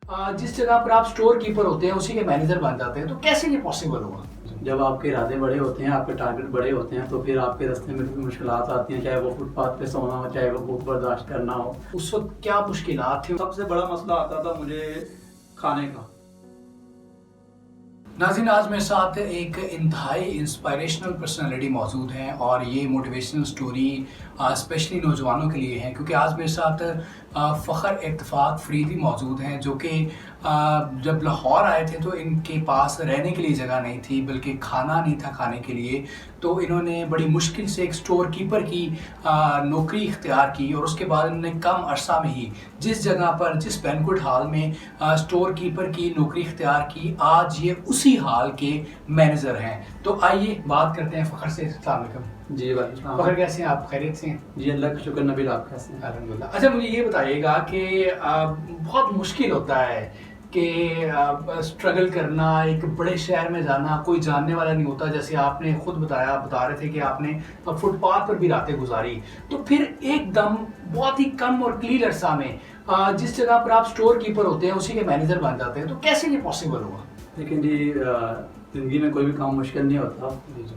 जिस जगह पर आप स्टोर कीपर होते हैं उसी के मैनेजर बन जाते हैं, तो कैसे ये पॉसिबल हुआ? जब आपके इरादे बड़े होते हैं, आपके टारगेट बड़े होते हैं, तो फिर आपके रास्ते में भी मुश्किलात आती हैं, चाहे वो फुटपाथ पे सोना हो, चाहे वो भूख बर्दाश्त करना हो। उस वक्त क्या मुश्किलात थी? सबसे बड़ा मसला आता था मुझे खाने का। नाज़रीन, आज मेरे साथ एक इंतहाई इंस्पायरेशनल पर्सनालिटी मौजूद हैं और ये मोटिवेशनल स्टोरी स्पेशली नौजवानों के लिए है, क्योंकि आज मेरे साथ फ़खर इत्तफ़ाक फ़रीदी मौजूद हैं, जो कि जब लाहौर आए थे तो इनके पास रहने के लिए जगह नहीं थी, बल्कि खाना नहीं था खाने के लिए। तो इन्होंने बड़ी मुश्किल से एक स्टोर कीपर की नौकरी इख्तियार की और उसके बाद इन्होंने कम अरसा में ही जिस जगह पर, जिस बैंक्वेट हॉल में स्टोर कीपर की नौकरी इख्तियार की, आज ये उसी हाल के मैनेजर हैं। तो आइए बात करते हैं फ़खर से। अस्सलाम वालेकुम। जी वालेकुम। फ़खर, कैसे हैं आप? खैरियत से हैं? जी अल्लाह का शुक्र। नबील, आप कैसे हैं? अल्हम्दुलिल्लाह। अच्छा, मुझे ये बताइएगा कि बहुत मुश्किल होता है कि स्ट्रगल करना, एक बड़े शहर में जाना, कोई जानने वाला नहीं होता। जैसे आपने खुद बता रहे थे कि आपने फुटपाथ पर भी रातें गुजारी, तो फिर एकदम बहुत ही कम और क्लीन अरसा में जिस जगह पर आप स्टोर कीपर होते हैं उसी के मैनेजर बन जाते हैं, तो कैसे ये पॉसिबल हुआ? लेकिन जी ज़िंदगी में कोई भी काम मुश्किल नहीं होता।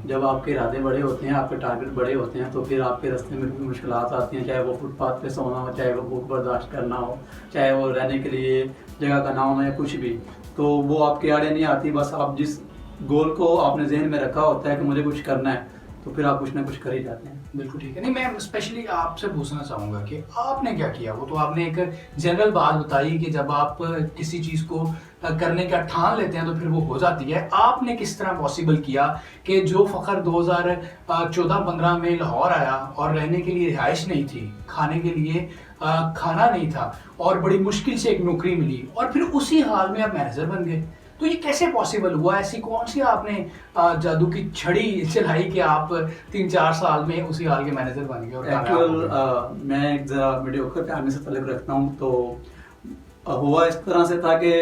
जब आपके इरादे बड़े होते हैं, आपके टारगेट बड़े होते हैं, तो फिर आपके रास्ते में भी मुश्किलात आती हैं, चाहे वो फुटपाथ पे सोना हो, चाहे वो भूख बर्दाश्त करना हो, चाहे वो रहने के लिए जगह का ना होना या कुछ भी। तो वो आपके आड़े नहीं आती। बस आप जिस गोल को आपने जहन में रखा होता है कि मुझे कुछ करना है, तो फिर आप कुछ ना कुछ कर ही जाते हैं। बिल्कुल ठीक है। नहीं, मैं स्पेशली आपसे पूछना चाहूँगा कि आपने क्या किया? वो तो आपने एक जनरल बात बताई कि जब आप किसी चीज़ को करने का ठान लेते हैं तो फिर वो हो जाती है। आपने किस तरह पॉसिबल किया कि जो फ़खर 2014-15 में लाहौर आया और रहने के लिए रिहाइश नहीं थी, खाने के लिए खाना नहीं था और बड़ी मुश्किल से एक नौकरी मिली और फिर उसी हाल में आप मैनेजर बन गए? तो ये कैसे पॉसिबल हुआ? ऐसी कौन सी आपने जादू की छड़ी चलाई कि आप 3-4 साल में उसी हाल के मैनेजर बन गए और कामयाब हो गए? मैं एक ज़रा मीडियोकर फैमिली से ताल्लुक़ रखता हूँ। तो हुआ इस तरह से था कि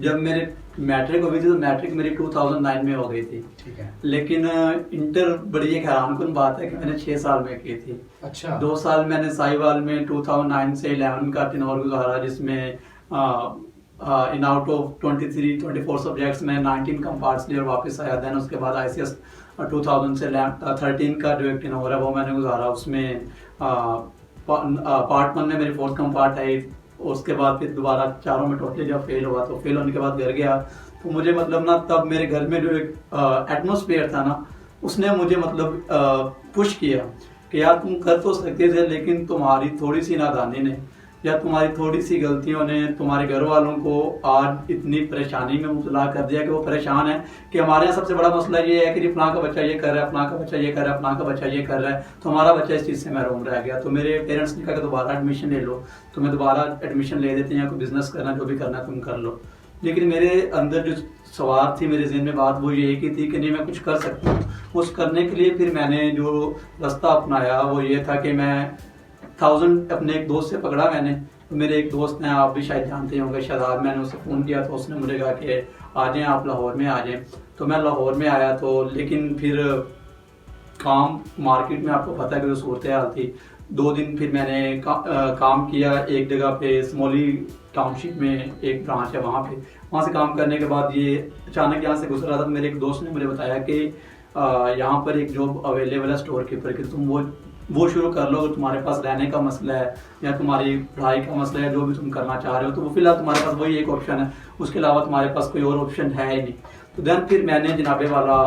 जब मेरे मैट्रिक हुई थी, तो मैट्रिक मेरी 2009 में हो गई थी। ठीक है। लेकिन इंटर बड़ी एक हैरानकुन बात है कि मैंने 6 साल में की थी। अच्छा। 2 साल मैंने साहिवाल में 2009 से 11 का टेन्योर गुजारा, जिसमें इन आउट ऑफ 23-24 सब्जेक्ट्स में 19 कंपार्ट्स लिए और वापस आया। देन उसके बाद ICS 2000 से 13 का जो एक टेन्योर है वो मैंने गुजारा। उसमें पार्ट 1 में मेरी 4th कंपार्ट आई। उसके बाद फिर दोबारा चारों में टोटली जब फेल हुआ, तो फेल होने के बाद घर गया, तो मुझे मतलब ना तब मेरे घर में जो एक एटमोसफेयर था ना, उसने मुझे मतलब पुश किया कि यार तुम कर तो सकते थे, लेकिन तुम्हारी थोड़ी सी नादानी ने या तुम्हारी थोड़ी सी गलतियों ने तुम्हारे घर वालों को आज इतनी परेशानी में मुबतला कर दिया कि वो परेशान है कि हमारे यहाँ सबसे बड़ा मसला ये है कि फलां का बच्चा ये कर रहा है, फलां का बच्चा ये कर रहा है, फलां का बच्चा ये कर रहा है, तो हमारा बच्चा इस चीज़ से महरूम रह गया। तो मेरे पेरेंट्स ने कहा कि दोबारा एडमिशन ले लो, तुम्हें दोबारा एडमिशन ले देते हैं, कोई बिजनेस करना, जो भी करना तुम कर लो। लेकिन मेरे अंदर जो सवाल थी, मेरे जहन में बात वो यही की थी कि नहीं, मैं कुछ कर सकता हूँ। उस करने के लिए फिर मैंने जो रास्ता अपनाया वो ये था कि मैं 1000 अपने एक दोस्त से पकड़ा मैंने। तो मेरे एक दोस्त हैं, आप भी शायद जानते होंगे, शादाब। मैंने उसे फ़ोन किया तो उसने मुझे कहा कि आ जाएं आप लाहौर में आ जाएं। तो मैं लाहौर में आया, तो लेकिन फिर काम मार्केट में आपको पता है कि जो सूरत हाल थी। 2 दिन फिर मैंने काम किया एक जगह पे, स्मोली टाउनशिप में एक ब्रांच है वहाँ पे। वहाँ से काम करने के बाद ये अचानक यहाँ से गुजर रहा था, तो मेरे एक दोस्त ने मुझे बताया कि यहाँ पर एक जॉब अवेलेबल है स्टोर कीपर की, तुम वो शुरू कर लो। तुम्हारे पास रहने का मसला है या तुम्हारी पढ़ाई का मसला है, जो भी तुम करना चाह रहे हो, तो वो फिलहाल तुम्हारे पास वही एक ऑप्शन है, उसके अलावा तुम्हारे पास कोई और ऑप्शन है ही नहीं। तो देन फिर मैंने जनाबे वाला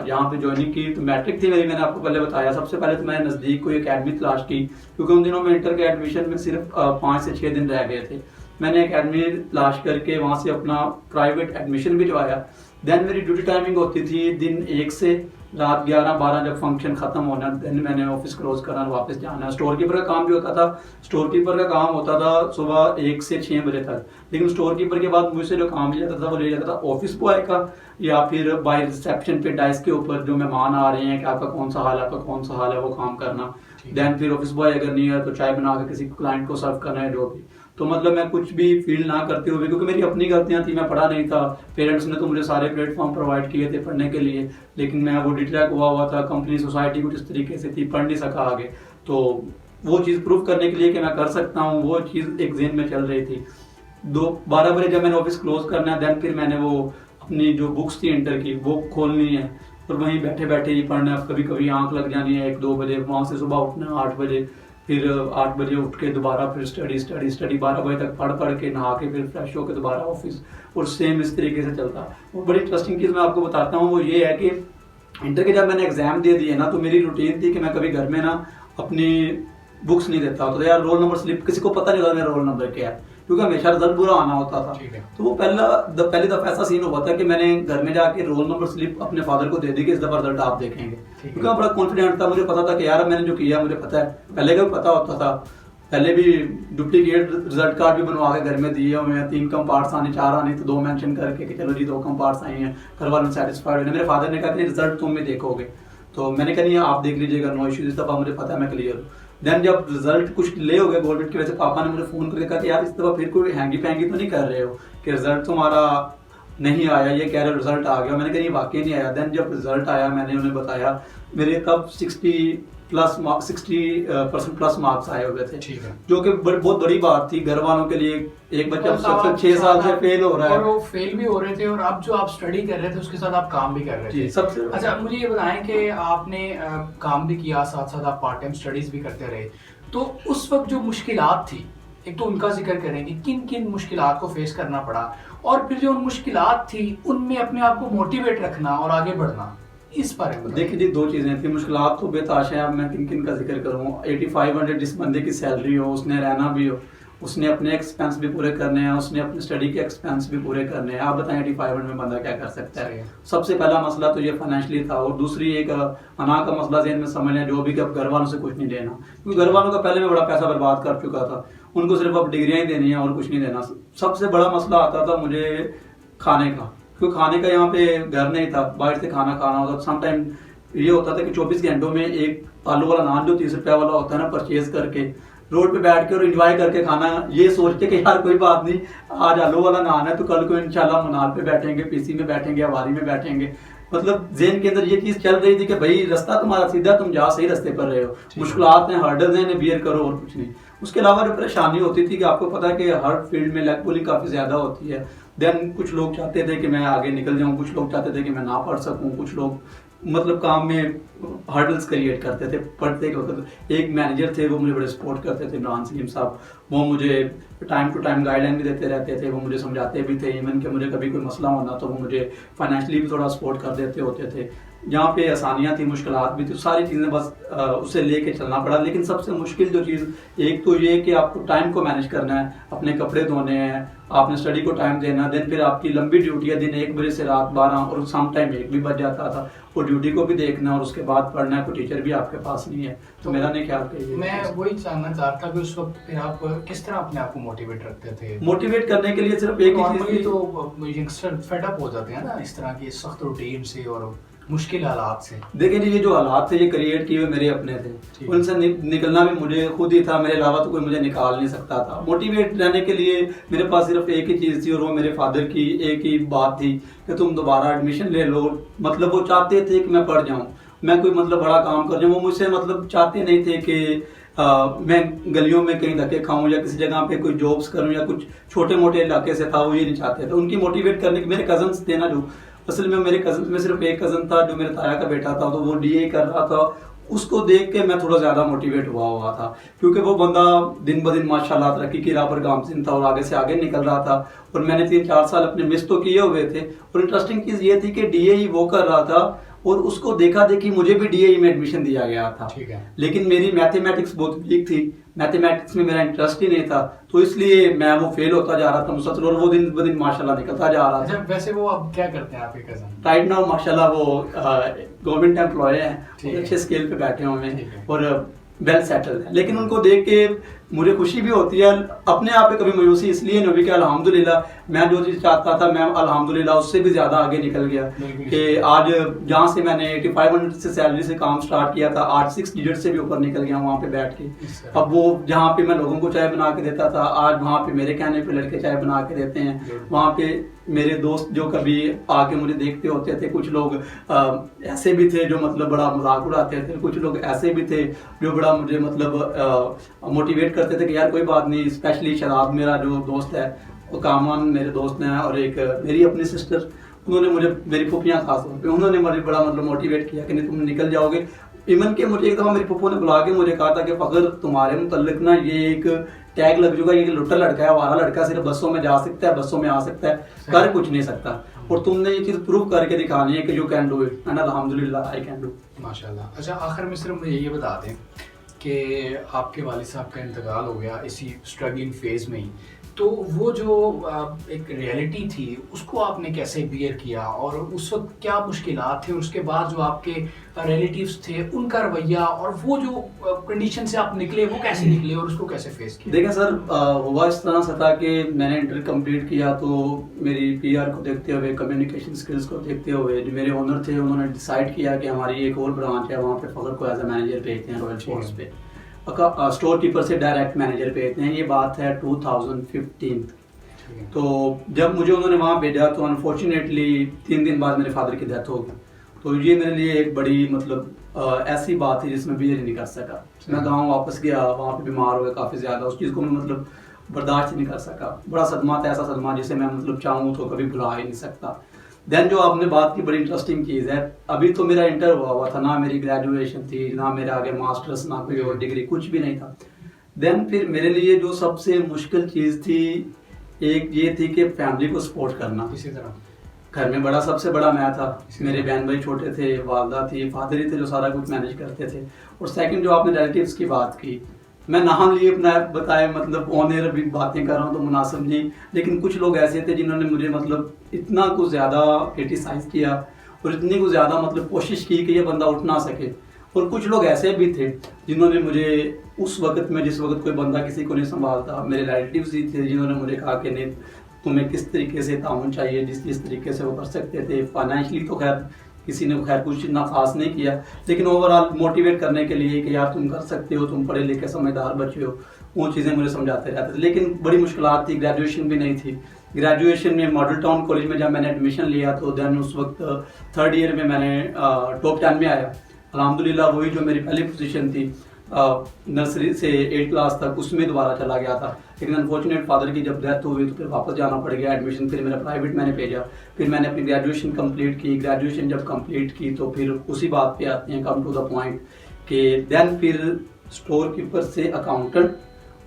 यहाँ पे ज्वाइनिंग की। तो मैट्रिक थी मेरी, मैंने आपको पहले बताया। सबसे पहले तो मैंने नज़दीक कोई अकेडमी तलाश की, क्योंकि उन दिनों में इंटर के एडमिशन में सिर्फ 5 से 6 दिन रह गए थे। मैंने अकेडमी तलाश करके वहाँ से अपना प्राइवेट एडमिशन भी करवाया। देन मेरी ड्यूटी टाइमिंग होती थी दिन 1 से रात 11-12, जब फंक्शन खत्म होना देन मैंने ऑफिस क्लोज करना, वापस जाना। स्टोर कीपर का काम भी होता था। स्टोर कीपर का काम होता था सुबह 1 से 6 बजे तक, लेकिन स्टोर कीपर के बाद मुझसे जो काम लिया जाता था वो लिया जाता था ऑफिस बॉय का, या फिर बाय रिसेप्शन पे डाइस के ऊपर जो मेहमान आ रहे हैं कि आपका कौन सा हाल है, आपका कौन सा हाल है, वो काम करना। देन फिर ऑफिस बॉय अगर नहीं है तो चाय बना के किसी क्लाइंट को सर्व करना है, जो भी। तो मतलब मैं कुछ भी फील ना करते हुए, क्योंकि मेरी अपनी गलतियां थी, मैं पढ़ा नहीं था। पेरेंट्स ने तो मुझे सारे प्लेटफॉर्म प्रोवाइड किए थे पढ़ने के लिए, लेकिन मैं वो डिट्रैक्ट हुआ था। कंपनी सोसाइटी कुछ इस तरीके से थी, पढ़ नहीं सका आगे। तो वो चीज़ प्रूव करने के लिए कि मैं कर सकता हूँ, वो चीज़ एक जेन में चल रही थी। 12 बजे जब मैंने ऑफिस क्लोज करना है, देन फिर मैंने वो अपनी जो बुक्स थी इंटर की वो खोलनी है और वहीं बैठे बैठे ही पढ़ना है। कभी कभी आंख लग जानी है 1-2 बजे, वहाँ से सुबह उठना है 8 बजे, फिर 8 बजे उठ के दोबारा फिर स्टडी 12 बजे तक पढ़ के नहा के फिर फ्रेश होकर दोबारा ऑफिस, और सेम इस तरीके से चलता है। वो बड़ी इंटरेस्टिंग चीज़ मैं आपको बताता हूँ, वो ये है कि इंटर के जब मैंने एग्जाम दे दिए ना, तो मेरी रूटीन थी कि मैं कभी घर में ना अपनी बुक्स नहीं देता होता था, यार रोल नंबर स्लिप किसी को पता नहीं होता मेरा रोल नंबर क्या है, क्योंकि हमेशा रिजल्ट बुरा आना होता था। तो वो पहली दफा ऐसा सीन हुआ था कि मैंने घर में जाके रोल नंबर स्लिप अपने फादर को दे दी कि इस दफा रिजल्ट आप देखेंगे, क्योंकि मैं बड़ा कॉन्फिडेंट था, मुझे पता था कि यार मैंने जो किया मुझे पता है, पहले का भी पता होता था, पहले भी डुप्लीकेट रिजल्ट कार्ड भी बनवा के घर में दिए हुए हैं, 3 कम पार्ट्स आने 4 आने तो 2 मेंशन करके कि चलो जी 2 कम पार्ट्स आए हैं, घर वालों सेटिस्फाइड है। मेरे फादर ने कहा कि रिजल्ट तुम भी देखोगे, तो मैंने कहा नहीं आप देख लीजिएगा, नो इश्यूज, इस दफा मुझे पता है मैं क्लियर हूँ। देन जब रिजल्ट कुछ डिले हो गया गवर्नमेंट की वजह से, पापा ने मुझे फोन करके कहा कि यार इस दफा फिर कोई हैंगी पैंगी तो नहीं कर रहे हो कि रिजल्ट तुम्हारा नहीं आया, ये कह रहे रिजल्ट आ गया। मैंने कहा ये वाकई नहीं आया। देन जब रिजल्ट आया मैंने उन्हें बताया, मेरे तब 60% प्लस मार्क्स आए हुए थे, जो कि बहुत बड़ी बात थी घर वालों के लिए। एक बच्चा 6 साल से फेल हो रहा है, और वो फेल भी हो रहे थे, और अब जो आप स्टडी कर रहे थे उसके साथ आप काम भी कर रहे थे। सबसे अच्छा, मुझे ये बताएं कि आपने काम भी किया, साथ साथ आप पार्ट टाइम स्टडीज भी करते रहे, तो उस वक्त जो मुश्किलात थी, एक तो उनका जिक्र करेंगे, किन किन मुश्किलात को फेस करना पड़ा, और फिर जो उन मुश्किलात थी उनमें अपने आप को मोटिवेट रखना और आगे बढ़ना, इस बारे में देखिए जी 2 चीजें थी। मुश्किलात तो बेताश है, अब मैं किन किन का जिक्र करूँ। 8500 जिस बंदे की सैलरी हो, उसने रहना भी हो, उसने अपने एक्सपेंस भी पूरे करने हैं, उसने अपने स्टडी के एक्सपेंस भी पूरे करने हैं। आप बताएं 8500 में बंदा क्या कर सकता है। सबसे पहला मसला तो ये फाइनेंशियली था, और दूसरी एक अना का मसला ज़हन में समझ लें जो भी कि अब घर वालों से कुछ नहीं लेना, क्योंकि घर वालों का पहले मैं बड़ा पैसा बर्बाद कर चुका था, उनको सिर्फ अब डिग्रियाँ ही देनी है और कुछ नहीं देना। सबसे बड़ा मसला आता था मुझे खाने का, क्योंकि खाने का यहाँ पे घर नहीं था, बाहर से खाना खाना होता। समटाइम ये होता था कि 24 घंटों में एक आलू वाला नान जो 30 रुपया वाला होता है ना, परचेज करके रोड पे बैठ के और एंजॉय करके खाना, ये सोच के कि यार कोई बात नहीं आज आलू वाला नान है तो कल को इंशाल्लाह मनाल पे बैठेंगे, पीसी में बैठेंगे, अवारी में बैठेंगे। मतलब ज़हन के अंदर ये चीज़ चल रही थी कि भाई रास्ता तुम्हारा सीधा, तुम जा सही रास्ते पर रहे हो, मुश्किलात हैं, हर्डल्स हैं, इन्हें बियर करो और कुछ नहीं। उसके अलावा जो परेशानी होती थी कि आपको पता है कि हर फील्ड में लैग पुलिंग काफ़ी ज़्यादा होती है। देन कुछ लोग चाहते थे कि मैं आगे निकल जाऊं, कुछ लोग चाहते थे कि मैं ना पढ़ सकूं, कुछ लोग मतलब काम में हर्डल्स क्रिएट करते थे पढ़ते के वक्त। एक मैनेजर थे वो मुझे बड़े सपोर्ट करते थे, इमरान सलीम साहब, वो मुझे टाइम टू टाइम गाइडलाइन भी देते रहते थे, वो मुझे समझाते भी थे। इवन कि मुझे कभी कोई मसला होना तो वो मुझे फाइनेंशियली भी थोड़ा सपोर्ट कर देते होते थे। जहाँ पे आसानियाँ थी, मुश्किलात भी थी, सारी चीज़ें बस उससे लेके चलना पड़ा। लेकिन सबसे मुश्किल जो चीज़ एक तो ये कि आपको टाइम को मैनेज करना है, अपने कपड़े धोने हैं, आपने स्टडी को टाइम देना, दिन फिर आपकी लंबी ड्यूटी है, दिन 1 बजे से रात 12 और सम टाइम 1 भी बज जाता था, और ड्यूटी को भी देखना और उसके बाद पढ़ना है, कोई टीचर भी आपके पास नहीं है। तो मेरा नहीं ख्याल कि मैं वही जानना चाहता कि उस वक्त फिर आप किस तरह अपने आप को मोटिवेट रखते थे। मोटिवेट करने के लिए सिर्फ एक ही चीज़, तो यंगस्टर फेड अप हो जाते हैं ना इस तरह की सख्त रूटीन से और मुश्किल हालात से। देखिए जी ये जो हालात थे ये क्रिएट किए हुए मेरे अपने थे, उनसे निकलना भी मुझे खुद ही था, मेरे अलावा तो कोई मुझे निकाल नहीं सकता था। मोटिवेट रहने के लिए मेरे पास सिर्फ एक ही चीज़ थी, और वो मेरे फादर की एक ही बात थी कि तुम दोबारा एडमिशन ले लो। मतलब वो चाहते थे कि मैं पढ़ जाऊँ, मैं कोई मतलब बड़ा काम कर जाऊँ। वो मुझसे मतलब चाहते नहीं थे कि मैं गलियों में कहीं धक्के खाऊं या किसी जगह पे कोई जॉब्स करूं या कुछ छोटे मोटे इलाके से था, वो ये नहीं चाहते थे। उनकी मोटिवेट करने के मेरे कजन्स थे ना, जो असल में मेरे कजन में सिर्फ एक कजन था जो मेरे ताया का बेटा था, तो वो डीए कर रहा था, उसको देख के मैं थोड़ा ज़्यादा मोटिवेट हुआ था, क्योंकि वो बंदा दिन ब दिन माशाल्लाह तरक्की की राह पर गामजिन था और आगे से आगे निकल रहा था। और मैंने 3-4 साल अपने मिस तो किए हुए थे। और इंटरेस्टिंग चीज़ ये थी कि डीए ही वो कर रहा था और उसको देखा देखी मुझे भी डीए में एडमिशन दिया गया था। ठीक है। लेकिन मेरी मैथमेटिक्स बहुत वीक थी, मैथमेटिक्स में मेरा इंटरेस्ट ही नहीं था, तो इसलिए मैं वो फेल होता जा रहा था मुसलसल, और वो दिन ब दिन माशाल्लाह निकलता जा रहा था। वैसे वो अब क्या करते हैं आपके कजन? राइट नाउ माशाल्लाह वो गवर्नमेंट एम्प्लॉय हैं, अच्छे स्केल पे बैठे हुए हैं और वेल सेटल्ड है। लेकिन उनको देख के मुझे खुशी भी होती है, अपने आप पे कभी मायूसी इसलिए नहीं हुई कि अल्हम्दुलिल्लाह मैं जो चीज़ चाहता था मैं अल्हम्दुलिल्लाह उससे भी ज़्यादा आगे निकल गया। कि आज जहाँ से मैंने 8500 से सैलरी से काम स्टार्ट किया था, आज 6 डिजिट से भी ऊपर निकल गया वहाँ पे बैठ के। अब वो जहाँ पे मैं लोगों को चाय बना के देता था, आज वहाँ पे मेरे कहने पे लड़के चाय बना के देते हैं। वहाँ पे मेरे दोस्त जो कभी आके मुझे देखते होते थे, कुछ लोग ऐसे भी थे जो मतलब बड़ा मजाक उड़ाते थे, कुछ लोग ऐसे भी थे जो बड़ा मुझे मतलब मोटिवेट करते थे कि यार कोई बात नहीं। स्पेशली शराब मेरा जो दोस्त है वो कामान मेरे दोस्त ने और एक मेरी अपनी सिस्टर, उन्होंने मुझे, मेरी फूफियाँ खास तौर पे, उन्होंने मुझे बड़ा मतलब मोटिवेट किया कि नहीं तुम निकल जाओगे। इवन के मुझे एक दफ़ा मेरी फूफो ने बुला के मुझे कहा था कि अगर तुम्हारे मुतल्लिक ना ये एक टैग लग जाएगा, ये लुट्टा लड़का है, आवारा लड़का, सिर्फ बसों में जा सकता है, बसों में आ सकता है, कर कुछ नहीं सकता, और तुमने ये चीज़ प्रूव करके दिखानी है कि you can do it, and अल्हम्दुलिल्लाह आई कैन डू। माशाल्लाह। अच्छा, आखिर में सिर्फ मुझे ये बता दें कि आपके वालिद साहब का इंतकाल हो गया इसी स्ट्रगलिंग फेज़ में ही, तो वो जो एक रियलिटी थी उसको आपने कैसे बियर किया, और उस वक्त क्या मुश्किलात थे, उसके बाद जो आपके रिलेटिव्स थे उनका रवैया, और वो जो कंडीशन से आप निकले वो कैसे निकले और उसको कैसे फेस किया? देखिए सर, हुआ इस तरह से था कि मैंने इंटर कंप्लीट किया तो मेरी पीआर को देखते हुए, कम्युनिकेशन स्किल्स को देखते हुए, जो मेरे ओनर थे उन्होंने डिसाइड किया कि हमारी एक और ब्रांच है, वहाँ पे फखर को एज ए मैनेजर भेजते हैं रॉयल फोर्स पे, स्टोर कीपर से डायरेक्ट मैनेजर भेजते हैं। ये बात है 2015। तो जब मुझे उन्होंने वहाँ भेजा तो अनफॉर्चुनेटली 3 दिन बाद मेरे फादर की डेथ हो गई। तो ये मेरे लिए एक बड़ी मतलब ऐसी बात थी जिसमें बियर नहीं कर सका। मैं गांव वापस गया, वहाँ पे बीमार हो गया काफ़ी ज़्यादा, उस चीज़ को मैं मतलब बर्दाश्त नहीं कर सका। बड़ा सदमा था, ऐसा सदमा जिसे मैं मतलब चाहूँ तो कभी भुला ही नहीं सकता। देन जो आपने बात की, बड़ी इंटरेस्टिंग चीज़ है, अभी तो मेरा इंटर हुआ था, ना मेरी ग्रेजुएशन थी, ना मेरे आगे मास्टर्स, ना कोई और डिग्री, कुछ भी नहीं था। देन फिर मेरे लिए जो सबसे मुश्किल चीज़ थी, एक ये थी कि फैमिली को सपोर्ट करना। इसी तरह घर में बड़ा, सबसे बड़ा मैं था, मेरे बहन भाई छोटे थे, वालदा थी, फादर ही थे जो सारा कुछ मैनेज करते थे। और सेकंड जो आपने रिलेटिव्स की बात की, मैं नाम लिए अपना बताए मतलब ऑन एयर भी बातें कर रहा हूँ तो मुनासिब नहीं, लेकिन कुछ लोग ऐसे थे जिन्होंने मुझे मतलब इतना कुछ ज़्यादा क्रिटिसाइज़ किया और इतनी कुछ ज़्यादा मतलब कोशिश की कि ये बंदा उठ ना सके। और कुछ लोग ऐसे भी थे जिन्होंने मुझे उस वक्त में, जिस वक्त कोई बंदा किसी को नहीं संभालता, मेरे रिलेटिव्स ही थे जिन्होंने मुझे कहा कि नहीं तुम्हें किस तरीके से ताउन चाहिए, जिस तरीके से वो कर सकते थे। फाइनेंशियली तो खैर किसी ने खैर कुछ इतना खास नहीं किया, लेकिन ओवरऑल मोटिवेट करने के लिए कि यार तुम कर सकते हो, तुम पढ़े लिखे समझदार बच्चे हो, वो चीज़ें मुझे समझाते रहते थे। लेकिन बड़ी मुश्किलात थी, ग्रेजुएशन भी नहीं थी। ग्रेजुएशन में मॉडल टाउन कॉलेज में जब मैंने एडमिशन लिया तो देन उस वक्त 3rd ईयर में मैंने टॉप 10 में आया। अल्हम्दुलिल्लाह वही जो मेरी पहली पोजीशन थी नर्सरी से 8th क्लास तक, उसमें दोबारा चला गया था। लेकिन अनफॉर्चुनेट फादर की जब डेथ हुई तो फिर वापस जाना पड़ गया। एडमिशन फिर मेरा प्राइवेट मैंने भेजा, फिर मैंने अपनी ग्रेजुएशन कंप्लीट की। ग्रेजुएशन जब कंप्लीट की तो फिर उसी बात पे आते हैं, कम टू द पॉइंट, कि देन फिर स्टोर कीपर से अकाउंटेंट,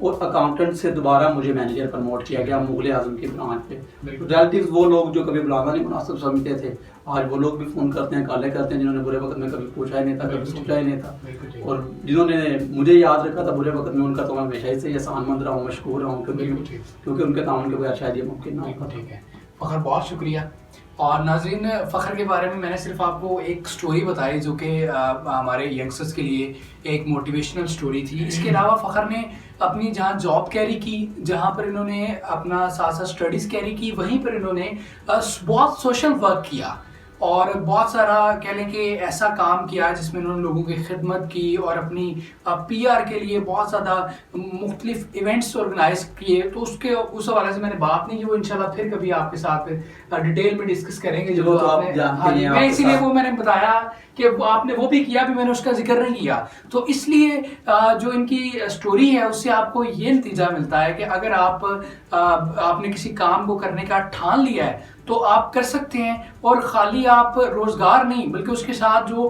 और अकाउंटेंट से दोबारा मुझे मैनेजर प्रमोट किया गया मुगल आजम की ब्रांच पे। रिलेटिव्स वो लोग जो कभी बुलाना नहीं मुनासिब समझते थे, आज वो लोग भी फ़ोन करते हैं, कॉलें करते हैं, जिन्होंने बुरे वक्त में कभी पूछा ही नहीं था, कभी सोचा ही नहीं था। और जिन्होंने मुझे याद रखा था बुरे वक्त में, उनका तो मैं हमेशा ही से एहसानमंद रहा हूँ, मशकूर रहा हूँ, क्योंकि उनके ताउन के बगैर शायद ये मुमकिन ना होता। ठीक है फ़खर, बहुत शुक्रिया। और नाज़रीन, फ़खर के बारे में मैंने सिर्फ आपको एक स्टोरी बताई जो कि हमारे यंगस्टर्स के लिए एक मोटिवेशनल स्टोरी थी। इसके अलावा फ़खर ने अपनी जहाँ जॉब कैरी की, जहाँ पर इन्होंने अपना साथ साथ स्टडीज़ कैरी की, वहीं पर इन्होंने बहुत सोशल वर्क किया और बहुत सारा कह लें कि ऐसा काम किया जिसमें उन्होंने लोगों की खिदमत की और अपनी पीआर के लिए बहुत ज़्यादा मुख्तलिफ इवेंट्स ऑर्गेनाइज किए। तो उसके उस हवाले से मैंने बात नहीं की, वो इंशाल्लाह फिर कभी आपके साथ डिटेल में डिस्कस करेंगे। जो तो आप जानते हैं, मैं इसीलिए वो मैंने बताया कि आपने वो भी किया, भी मैंने उसका जिक्र नहीं किया। तो इसलिए जो इनकी स्टोरी है उससे आपको ये नतीजा मिलता है कि अगर आपने किसी काम को करने का ठान लिया है तो आप कर सकते हैं, और ख़ाली आप रोज़गार नहीं बल्कि उसके साथ जो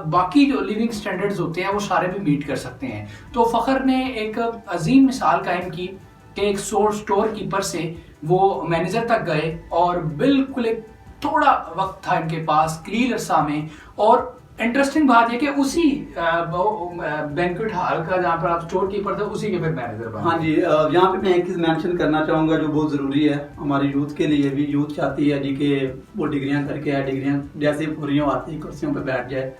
बाकी जो लिविंग स्टैंडर्ड्स होते हैं वो सारे भी मीट कर सकते हैं। तो फ़खर ने एक अजीम मिसाल कायम की कि एक स्टोर कीपर से वो मैनेजर तक गए, और बिल्कुल एक थोड़ा वक्त था इनके पास क्लियर अरसा में। और इंटरेस्टिंग बात यह कि उसी बैंक्वेट हॉल का जहाँ पर आप स्टोर कीपर थे उसी के फिर मैनेजर बने। हाँ जी, यहाँ पे मैं एक चीज़ मेंशन करना चाहूँगा जो बहुत ज़रूरी है हमारे यूथ के लिए भी। यूथ चाहती है जी कि वो डिग्रियाँ करके आए, डिग्रियाँ जैसे पूरियों आती कुर्सियों पे बैठ जाए।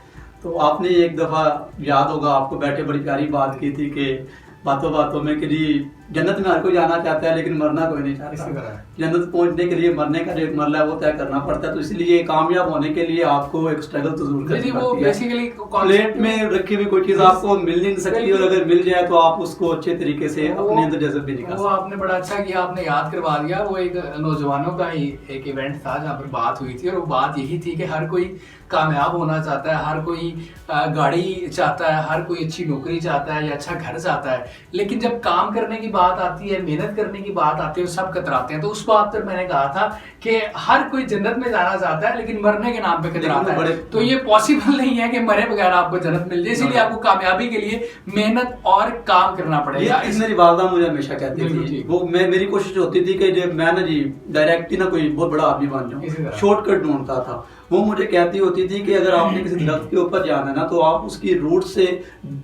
तो आपने एक दफ़ा याद होगा, आपको बैठे बड़ी प्यारी बात की थी कि बातों बातों में कि जी जन्नत में हर कोई जाना चाहता है लेकिन मरना कोई नहीं चाहता। जन्नत पहुंचने के लिए मरने का जो एक मरला है वो तय करना पड़ता है। तो इसलिए कामयाब होने के लिए आपको एक स्ट्रगल तो जरूर करनी पड़ती है। प्लेट में रखी हुई कोई चीज आपको मिल नहीं सकती, और अगर मिल जाए तो आप उसको अच्छे तरीके से अपने अंदर जज्ब भी निकाल। वो आपने बड़ा अच्छा किया, आपने याद करवा दिया। वो एक नौजवानों का ही एक इवेंट था जहाँ पर बात हुई थी, और वो बात यही थी कि हर कोई कामयाब होना चाहता है, हर कोई गाड़ी चाहता है, हर कोई अच्छी नौकरी चाहता है या अच्छा घर चाहता है, लेकिन जब काम करने की बात आती है, मेहनत करने की बात आती है, सब कतराते हैं। तो उस बात पर मैंने कहा था कि हर कोई जन्नत में जाना चाहता है, लेकिन मरने के नाम पे कतराता है। तो ये पॉसिबल नहीं है कि मरे बगैर आपको जन्नत मिल जाए, इसलिए आपको कामयाबी के लिए मेहनत और काम करना पड़ेगा। ये मेरी वालदा मुझे हमेशा कहती थी, वो मेरी कोशिश होती थी कि मैं ना जी डायरेक्ट ही ना कोई बहुत बड़ा आदमी बन जाऊं, शॉर्टकट ढूंढता था। वो मुझे कहती होती थी कि अगर आपने किसी दरख्त के ऊपर जाना है ना, तो आप उसकी रूट से,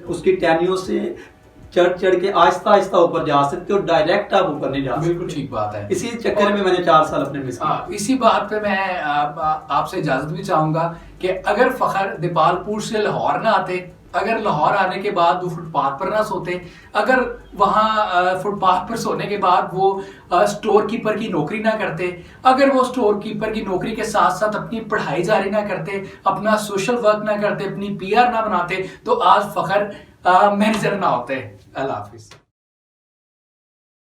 उसकी टहनियों से चढ़ के आहिस्ता आहिस्ता ऊपर जा सकते हो, डायरेक्ट आप ऊपर नहीं जा सकते। बिल्कुल ठीक बात है। इसी चक्कर में मैंने 4 साल अपने मिस किए। इसी बात पे मैं आपसे इजाजत भी चाहूंगा कि अगर फखर दीपालपुर से लाहौर ना आते, अगर लाहौर आने के बाद वो फुटपाथ पर ना सोते, अगर वहाँ फुटपाथ पर सोने के बाद वो स्टोर कीपर की नौकरी ना करते, अगर वो स्टोर कीपर की नौकरी के साथ साथ अपनी पढ़ाई जारी ना करते, अपना सोशल वर्क ना करते, अपनी PR ना बनाते, तो आज फखर मैनेजर ना होते। अल्लाह हाफिज।